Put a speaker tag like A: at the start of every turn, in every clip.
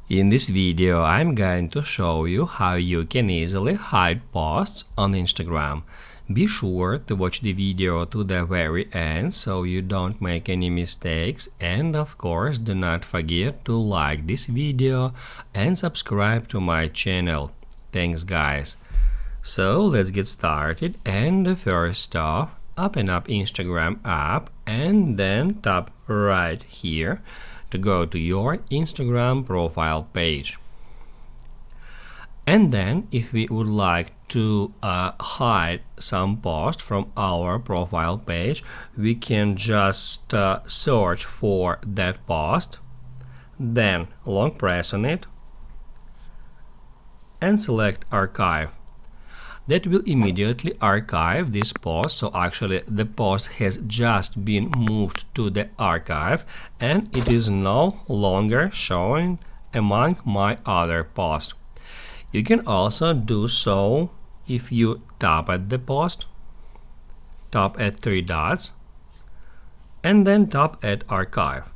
A: In this video, I'm going to show you how you can easily hide posts on Instagram. Be sure to watch the video to the very end so you don't make any mistakes, and of course do not forget to like this video and subscribe to my channel. Thanks guys. So let's get started, and first off, open up Instagram app and then tap right here to go to your Instagram profile page. And then if we would like to hide some post from our profile page, we can just search for that post, then long press on it and select archive. That will immediately archive this post, so actually the post has just been moved to the archive and it is no longer showing among my other posts. You can also do so if you tap at the post, tap at three dots, and then tap at archive.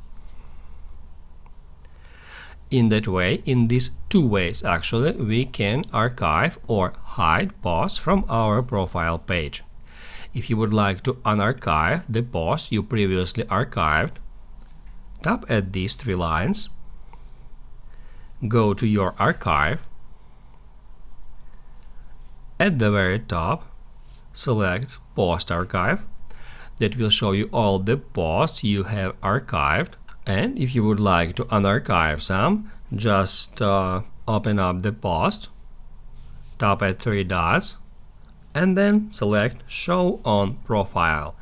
A: In that way, in these two ways actually, we can archive or hide posts from our profile page. If you would like to unarchive the post you previously archived, tap at these three lines, go to your archive, at the very top, select Post Archive. That will show you all the posts you have archived. And if you would like to unarchive some, just open up the post, tap at three dots, and then select Show on Profile.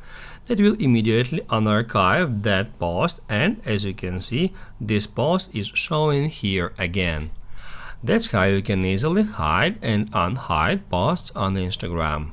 A: That will immediately unarchive that post, and as you can see, this post is showing here again. That's how you can easily hide and unhide posts on Instagram.